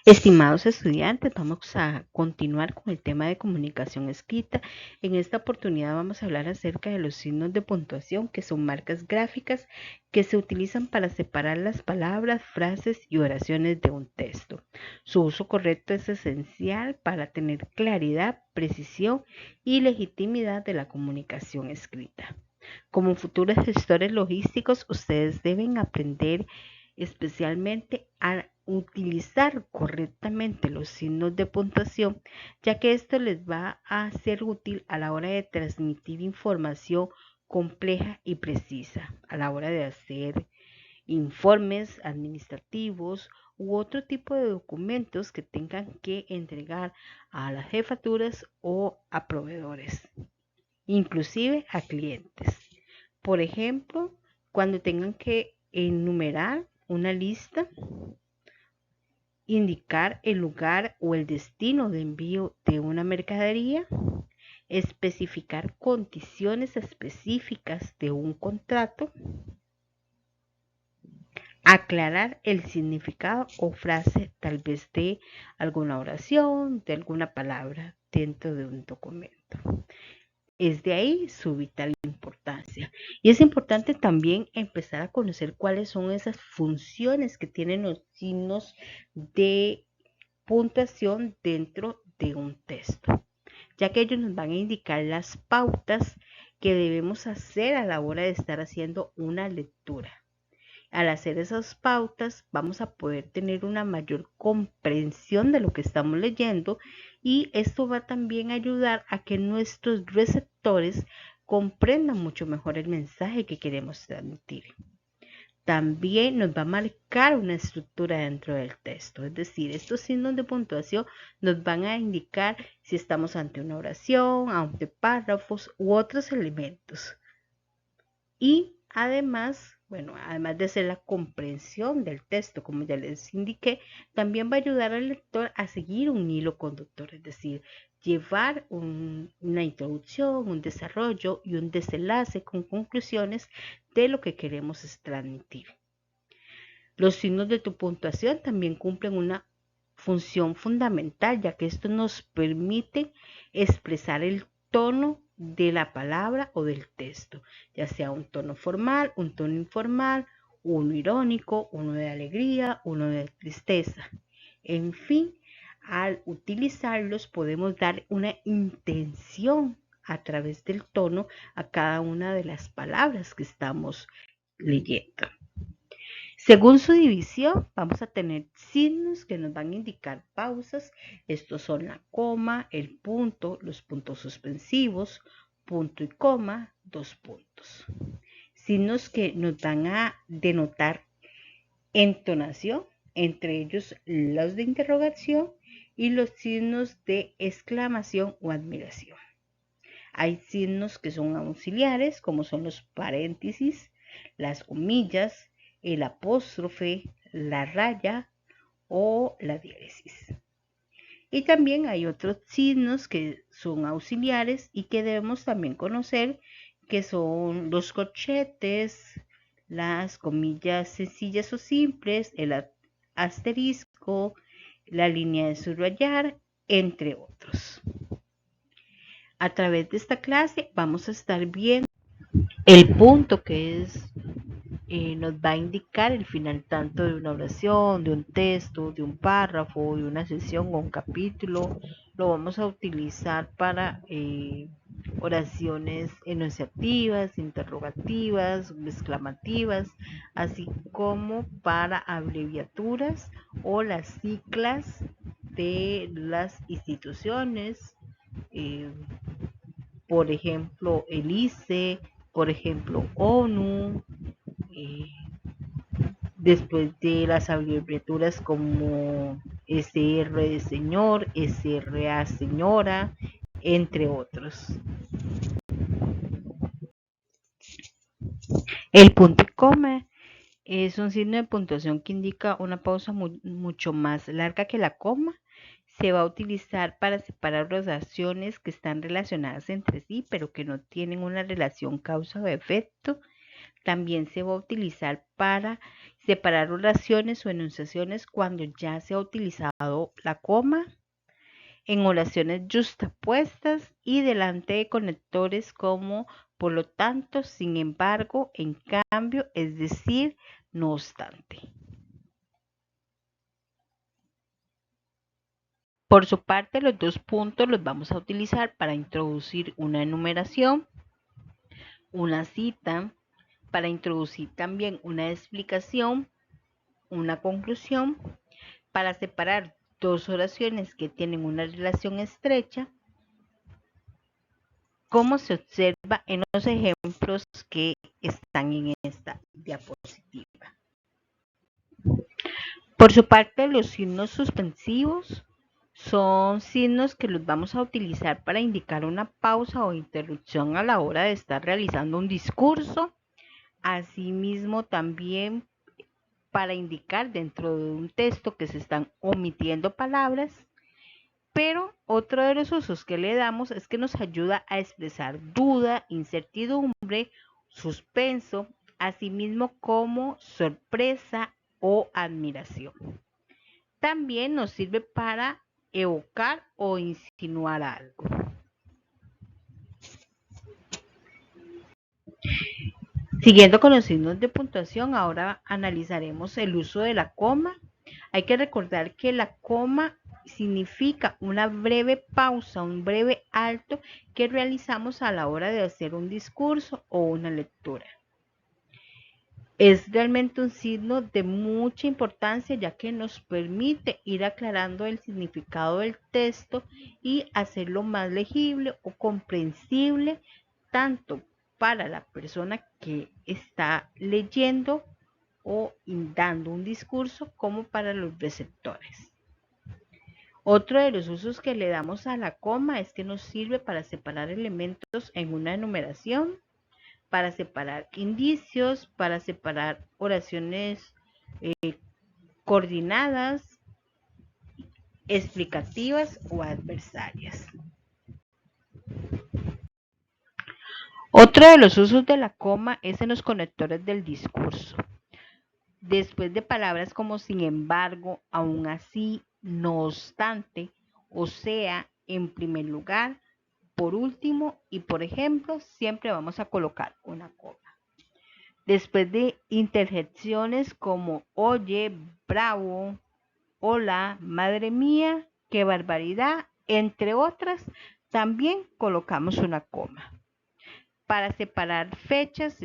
Estimados estudiantes, vamos a continuar con el tema de comunicación escrita. En esta oportunidad vamos a hablar acerca de los signos de puntuación, que son marcas gráficas que se utilizan para separar las palabras, frases y oraciones de un texto. Su uso correcto es esencial para tener claridad, precisión y legitimidad de la comunicación escrita. Como futuros gestores logísticos, ustedes deben aprender especialmente a utilizar correctamente los signos de puntuación, ya que esto les va a ser útil a la hora de transmitir información compleja y precisa, a la hora de hacer informes administrativos u otro tipo de documentos que tengan que entregar a las jefaturas o a proveedores, inclusive a clientes. Por ejemplo, cuando tengan que enumerar una lista, indicar el lugar o el destino de envío de una mercadería, especificar condiciones específicas de un contrato, aclarar el significado o frase tal vez de alguna oración, de alguna palabra dentro de un documento. Es de ahí su vital importancia. Y es importante también empezar a conocer cuáles son esas funciones que tienen los signos de puntuación dentro de un texto, ya que ellos nos van a indicar las pautas que debemos hacer a la hora de estar haciendo una lectura. Al hacer esas pautas vamos a poder tener una mayor comprensión de lo que estamos leyendo, y esto va también a ayudar a que nuestros receptores comprendan mucho mejor el mensaje que queremos transmitir. También nos va a marcar una estructura dentro del texto, es decir, estos signos de puntuación nos van a indicar si estamos ante una oración, ante párrafos u otros elementos. Y además, bueno, además de ser la comprensión del texto, como ya les indiqué, también va a ayudar al lector a seguir un hilo conductor, es decir, llevar una introducción, un desarrollo y un desenlace con conclusiones de lo que queremos transmitir. Los signos de tu puntuación también cumplen una función fundamental, ya que esto nos permite expresar el tono de la palabra o del texto, ya sea un tono formal, un tono informal, uno irónico, uno de alegría, uno de tristeza. En fin, al utilizarlos podemos dar una intención a través del tono a cada una de las palabras que estamos leyendo. Según su división, vamos a tener signos que nos van a indicar pausas. Estos son la coma, el punto, los puntos suspensivos, punto y coma, dos puntos. Signos que nos van a denotar entonación, entre ellos los de interrogación y los signos de exclamación o admiración. Hay signos que son auxiliares, como son los paréntesis, las comillas, el apóstrofe, la raya o la diéresis. Y también hay otros signos que son auxiliares y que debemos también conocer, que son los corchetes, las comillas sencillas o simples, el asterisco, la línea de subrayar, entre otros. A través de esta clase vamos a estar viendo el punto, que nos va a indicar el final tanto de una oración, de un texto, de un párrafo, de una sesión o un capítulo. Lo vamos a utilizar para oraciones enunciativas, interrogativas, exclamativas, así como para abreviaturas o las siglas de las instituciones, eh, por ejemplo, el ICE, por ejemplo, ONU, eh, después de las abreviaturas como SR de señor, SRA señora, entre otros. El punto y coma es un signo de puntuación que indica una pausa mucho más larga que la coma. Se va a utilizar para separar oraciones que están relacionadas entre sí, pero que no tienen una relación causa o efecto. También se va a utilizar para separar oraciones o enunciaciones cuando ya se ha utilizado la coma, en oraciones justapuestas y delante de conectores como por lo tanto, sin embargo, en cambio, es decir, no obstante. Por su parte, los dos puntos los vamos a utilizar para introducir una enumeración, una cita, para introducir también una explicación, una conclusión, para separar dos oraciones que tienen una relación estrecha, como se observa en los ejemplos que están en esta diapositiva. Por su parte, los signos suspensivos son signos que los vamos a utilizar para indicar una pausa o interrupción a la hora de estar realizando un discurso. Asimismo, también para indicar dentro de un texto que se están omitiendo palabras. Pero otro de los usos que le damos es que nos ayuda a expresar duda, incertidumbre, suspenso, asimismo como sorpresa o admiración. También nos sirve para evocar o insinuar algo. Siguiendo con los signos de puntuación, ahora analizaremos el uso de la coma. Hay que recordar que la coma significa una breve pausa, un breve alto que realizamos a la hora de hacer un discurso o una lectura. Es realmente un signo de mucha importancia ya que nos permite ir aclarando el significado del texto y hacerlo más legible o comprensible tanto para la persona que está leyendo o dando un discurso como para los receptores. Otro de los usos que le damos a la coma es que nos sirve para separar elementos en una enumeración, para separar indicios, para separar oraciones coordinadas, explicativas o adversarias. Otro de los usos de la coma es en los conectores del discurso. Después de palabras como sin embargo, aún así, no obstante, o sea, en primer lugar, por último y por ejemplo, siempre vamos a colocar una coma. Después de interjecciones como oye, bravo, hola, madre mía, qué barbaridad, entre otras, también colocamos una coma. Para separar fechas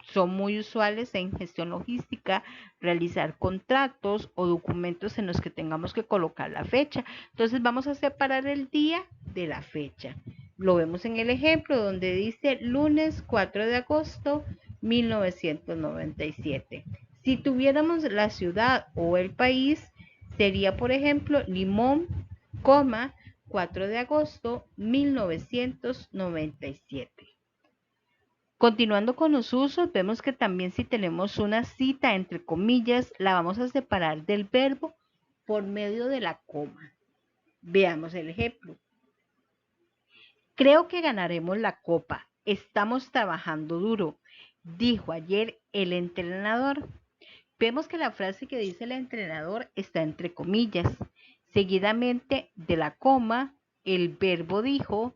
son muy usuales en gestión logística realizar contratos o documentos en los que tengamos que colocar la fecha. Entonces vamos a separar el día de la fecha. Lo vemos en el ejemplo donde dice lunes 4 de agosto 1997. Si tuviéramos la ciudad o el país, sería por ejemplo Limón, 4 de agosto 1997. Continuando con los usos, vemos que también si tenemos una cita entre comillas, la vamos a separar del verbo por medio de la coma. Veamos el ejemplo. Creo que ganaremos la copa. Estamos trabajando duro, dijo ayer el entrenador. Vemos que la frase que dice el entrenador está entre comillas, seguidamente de la coma, el verbo dijo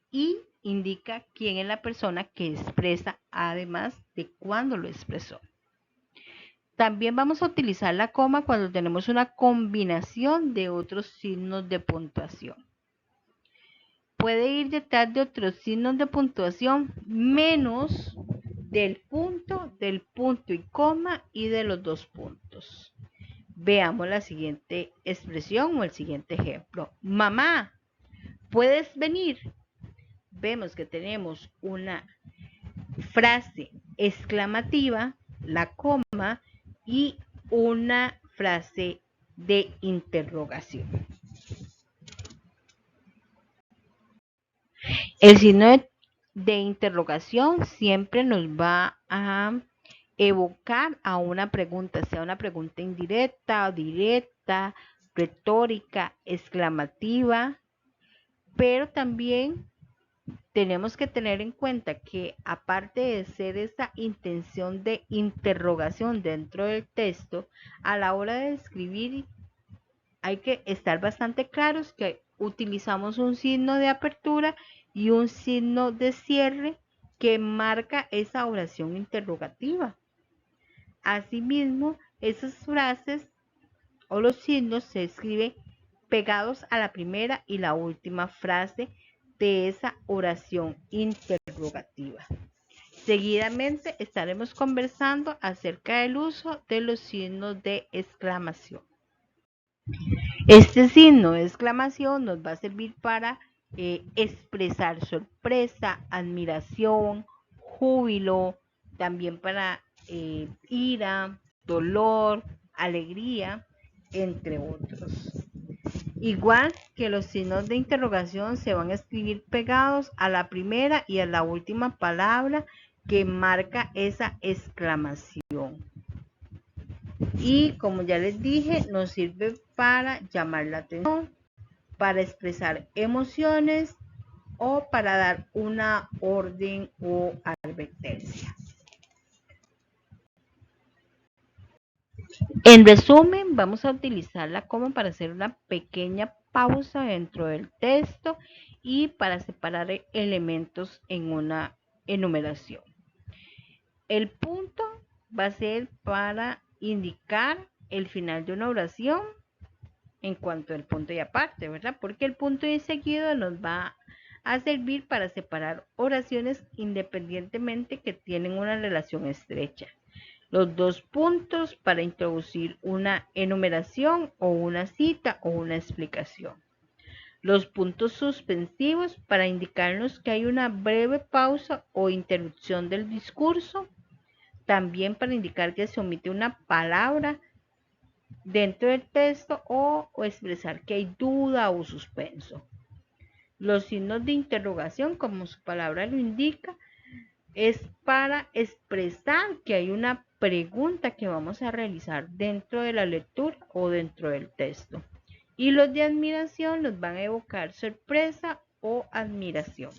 y indica quién es la persona que expresa, además de cuándo lo expresó. También vamos a utilizar la coma cuando tenemos una combinación de otros signos de puntuación. Puede ir detrás de otros signos de puntuación menos del punto y coma y de los dos puntos. Veamos la siguiente expresión o el siguiente ejemplo. Mamá, ¿puedes venir? Vemos que tenemos una frase exclamativa, la coma y una frase de interrogación. El signo de interrogación siempre nos va a evocar a una pregunta, sea una pregunta indirecta, directa, retórica, exclamativa, pero también tenemos que tener en cuenta que aparte de ser esa intención de interrogación dentro del texto, a la hora de escribir hay que estar bastante claros que utilizamos un signo de apertura y un signo de cierre que marca esa oración interrogativa. Asimismo, esas frases o los signos se escriben pegados a la primera y la última frase de esa oración interrogativa. Seguidamente estaremos conversando acerca del uso de los signos de exclamación. Este signo de exclamación nos va a servir para expresar sorpresa, admiración, júbilo, también para ira, dolor, alegría, entre otros. Igual que los signos de interrogación se van a escribir pegados a la primera y a la última palabra que marca esa exclamación. Y como ya les dije, nos sirve para llamar la atención, para expresar emociones o para dar una orden o advertencia. En resumen, vamos a utilizarla como para hacer una pequeña pausa dentro del texto y para separar elementos en una enumeración. El punto va a ser para indicar el final de una oración en cuanto al punto y aparte, ¿verdad? Porque el punto y seguido nos va a servir para separar oraciones independientemente que tienen una relación estrecha. Los dos puntos para introducir una enumeración o una cita o una explicación. Los puntos suspensivos para indicarnos que hay una breve pausa o interrupción del discurso. También para indicar que se omite una palabra dentro del texto o expresar que hay duda o suspenso. Los signos de interrogación, como su palabra lo indica, es para expresar que hay una pregunta que vamos a realizar dentro de la lectura o dentro del texto. Y los de admiración nos van a evocar sorpresa o admiración.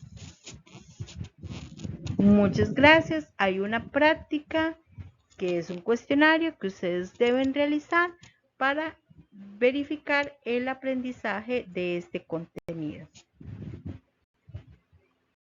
Muchas gracias. Hay una práctica que es un cuestionario que ustedes deben realizar para verificar el aprendizaje de este contenido.